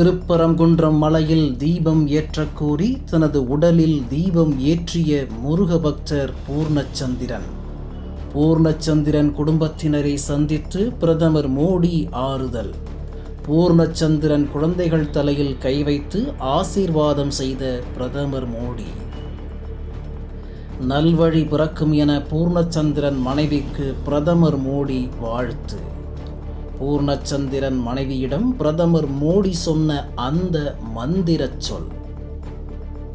திருப்பரங்குன்றம் மலையில் தீபம் ஏற்றக் கோரி தனது உடலில் தீபம் ஏற்றிய முருக பக்தர் பூர்ணச்சந்திரன். பூர்ணச்சந்திரன் குடும்பத்தினரை சந்தித்து பிரதமர் மோடி ஆறுதல். பூர்ணச்சந்திரன் குழந்தைகள் தலையில் கை வைத்து ஆசீர்வாதம் செய்த பிரதமர் மோடி. நல்வழி பிறக்கும் என பூர்ணச்சந்திரன் மனைவிக்கு பிரதமர் மோடி வாழ்த்து. பூர்ணச்சந்திரன் மனைவியிடம் பிரதமர் மோடி சொன்ன அந்த மந்திரச் சொல்.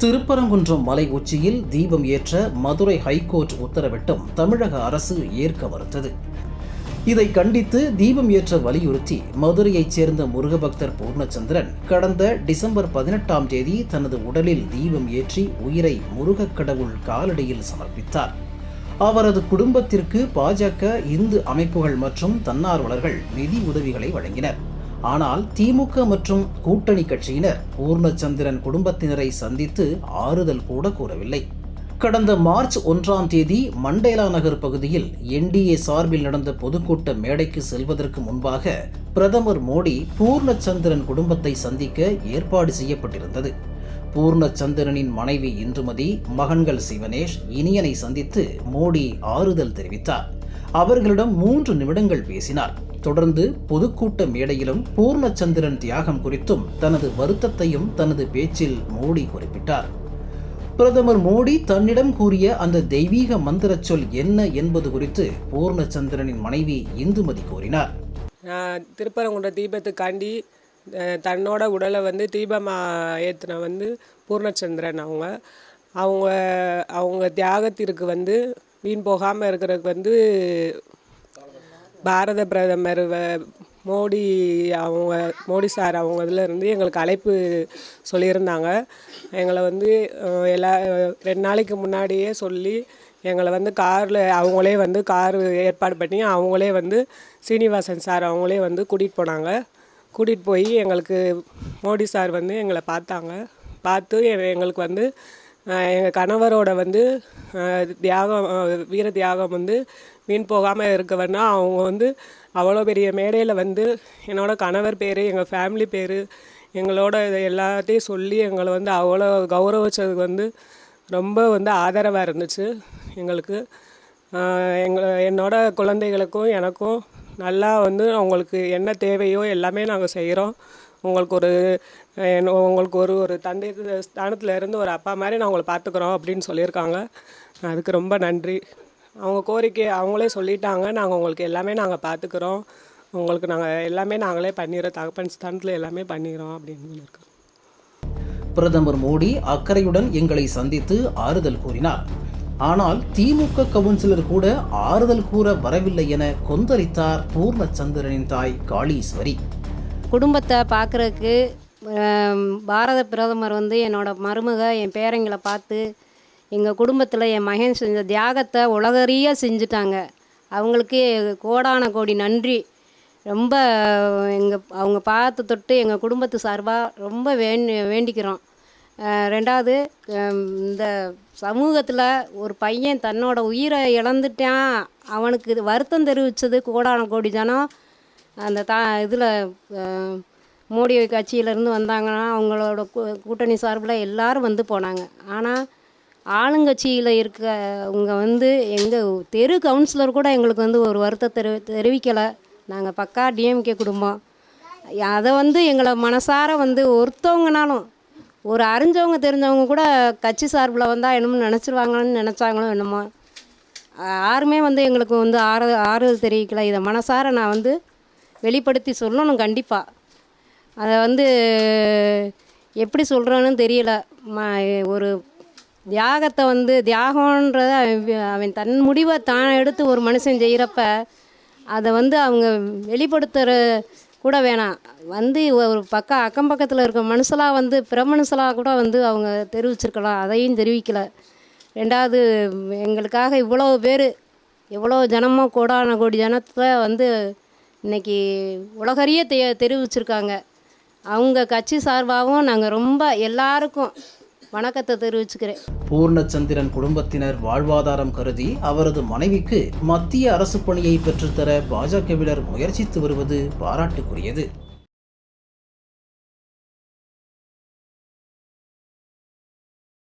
திருப்பரங்குன்றம் மலை உச்சியில் தீபம் ஏற்ற மதுரை ஹைகோர்ட் உத்தரவிட்டும் தமிழக அரசு ஏற்க மறுத்தது. இதை கண்டித்து தீபம் ஏற்ற வலியுறுத்தி மதுரையைச் சேர்ந்த முருகபக்தர் பூர்ணச்சந்திரன் கடந்த டிசம்பர் 18ஆம் தேதி தனது உடலில் தீபம் ஏற்றி உயிரை முருகக் கடவுள் காலடியில் சமர்ப்பித்தார். அவரது குடும்பத்திற்கு பாஜக, இந்து அமைப்புகள் மற்றும் தன்னார்வலர்கள் நிதி உதவிகளை வழங்கினர். ஆனால் திமுக மற்றும் கூட்டணி கட்சியினர் பூர்ணச்சந்திரன் குடும்பத்தினரை சந்தித்து ஆறுதல் கூட கூறவில்லை. கடந்த மார்ச் 1ஆம் தேதி மண்டேலா நகர் பகுதியில் என்டிஏ சார்பில் நடந்த பொதுக்கூட்ட மேடைக்கு செல்வதற்கு முன்பாக பிரதமர் மோடி பூர்ணச்சந்திரன் குடும்பத்தை சந்திக்க ஏற்பாடு செய்யப்பட்டிருந்தது. பூர்ணச்சந்திரனின் மனைவி இந்துமதி, மகன்கள் சிவனேஷ், இனியனை சந்தித்து மோடி ஆறுதல் தெரிவித்தார். அவர்களிடம் 3 நிமிடங்கள் பேசினார். தொடர்ந்து பொதுக்கூட்ட மேடையிலும் பூர்ணச்சந்திரன் தியாகம் குறித்தும் தனது வருத்தத்தையும் தனது பேச்சில் மோடி குறிப்பிட்டார். பிரதமர் மோடி தன்னிடம் கூறிய அந்த தெய்வீக மந்திரச் சொல் என்ன என்பது குறித்து பூர்ணச்சந்திரனின் மனைவி இந்துமதி கூறினார். திருப்பரங்குன்ற தீபத்துக்காண்டி தன்னோட உடலை தீபம் ஏற்றின பூர்ணச்சந்திரன் அவங்க தியாகத்திற்கு வீண் போகாமல் இருக்கிறதுக்கு பாரத பிரதமர் மோடி சார் அவங்க இதில் எங்களுக்கு அழைப்பு சொல்லியிருந்தாங்க. எங்களை எல்லா 2 நாளைக்கு முன்னாடியே சொல்லி எங்களை காரில் அவங்களே கார் ஏற்பாடு பண்ணி அவங்களே சீனிவாசன் சார் அவங்களே கூட்டிகிட்டு போனாங்க. கூட்டிகிட்டு போய் எங்களுக்கு மோடி சார் எங்களை பார்த்தாங்க. பார்த்து எங்களுக்கு எங்கள் கணவரோட தியாகம், வீர தியாகம் வீண் போகாமல் இருக்க அவங்க அவ்வளோ பெரிய மேடையில் என்னோட கணவர் பேர், எங்கள் ஃபேமிலி பேர், எங்களோட எல்லாத்தையும் சொல்லி எங்களை அவ்வளோ கௌரவிச்சதுக்கு ரொம்ப ஆதரவாக இருந்துச்சு. எங்களுக்கு என்னோட குழந்தைகளுக்கும் எனக்கும் நல்லா அவங்களுக்கு என்ன தேவையோ எல்லாமே நாங்கள் செய்கிறோம். உங்களுக்கு ஒரு தந்தை ஸ்தானத்தில் இருந்து ஒரு அப்பா மாதிரி நான் உங்களை பார்த்துக்குறோம் அப்படின்னு சொல்லியிருக்காங்க. அதுக்கு ரொம்ப நன்றி. அவங்க கோரிக்கை அவங்களே சொல்லிட்டாங்க, நாங்கள் உங்களுக்கு எல்லாமே நாங்கள் பார்த்துக்குறோம், உங்களுக்கு நாங்கள் எல்லாமே நாங்களே பண்ணிடுறோம், தகப்பன் ஸ்தானத்தில் எல்லாமே பண்ணிடுறோம் அப்படின்னு சொல்லியிருக்காங்க. பிரதமர் மோடி அக்கறையுடன் எங்களை சந்தித்து ஆறுதல் கூறினார். ஆனால் திமுக கவுன்சிலர் கூட ஆறுதல் கூற வரவில்லை என கொந்தளித்தார் பூர்ணச்சந்திரனின் தாய் காளீஸ்வரி. குடும்பத்தை பார்க்குறதுக்கு பாரத பிரதமர் என்னோட மருமக, என் பேரங்களை பார்த்து எங்கள் குடும்பத்தில் என் மகன் செஞ்ச தியாகத்தை உலகறிய செஞ்சுட்டாங்க. அவங்களுக்கு கோடான கோடி நன்றி. ரொம்ப அவங்க பார்த்து தொட்டு எங்கள் குடும்பத்து சார்பாக ரொம்ப வேண்டிக்கிறோம். 2வது, இந்த சமூகத்தில் ஒரு பையன் தன்னோட உயிரை இழந்துட்டான், அவனுக்கு வருத்தம் தெரிவித்தது கோடான கோடி ஜனம். அந்த இதில் மோடி கட்சியிலேருந்து வந்தாங்கன்னா அவங்களோட கூட்டணி சார்பில் எல்லோரும் போனாங்க. ஆனால் ஆளுங்கட்சியில் இருக்கவங்க எங்கள் தெரு கவுன்சிலர் கூட எங்களுக்கு ஒரு வருத்தத்தை தெரிவிக்கலை. நாங்கள் பக்கா டிஎம்கே குடும்பம். அதை எங்களை மனசார ஒருத்தவங்கனாலும், ஒரு அறிஞ்சவங்க தெரிஞ்சவங்க கூட கட்சி சார்பில் வந்தால் என்னமோ நினச்சிருவாங்கன்னு நினச்சாங்களோ என்னமோ, யாருமே எங்களுக்கு ஆறுதல் தெரிவிக்கலை. இதை மனசார நான் வெளிப்படுத்தி சொல்லணும். கண்டிப்பாக அதை எப்படி சொல்கிறேன்னு தெரியல. ஒரு தியாகத்தை தியாகன்றத அவன் தன் முடிவை தான் எடுத்து ஒரு மனுஷன் செய்கிறப்ப அதை அவங்க வெளிப்படுத்துகிற கூட வேணாம். ஒரு அக்கம் பக்கத்தில் இருக்க மனுஷலாக பிற மனுஷலாக கூட அவங்க தெரிவிச்சிருக்கலாம். அதையும் தெரிவிக்கலை. 2வது, எங்களுக்காக இவ்வளோ பேர், எவ்வளோ ஜனமோ கோடான கோடி ஜனத்தில் இன்றைக்கி உலகறிய தெரிவிச்சிருக்காங்க. அவங்க கட்சி சார்பாகவும் நாங்கள் ரொம்ப எல்லாருக்கும் வணக்கத்தை தெரிவிச்சுக்கிறேன். பூர்ணச்சந்திரன் குடும்பத்தினர் வாழ்வாதாரம் கருதி அவரது மனைவிக்கு மத்திய அரசு பணியை பெற்றுத்தர பாஜகவினர் முயற்சித்து வருவது பாராட்டுக்குரியது.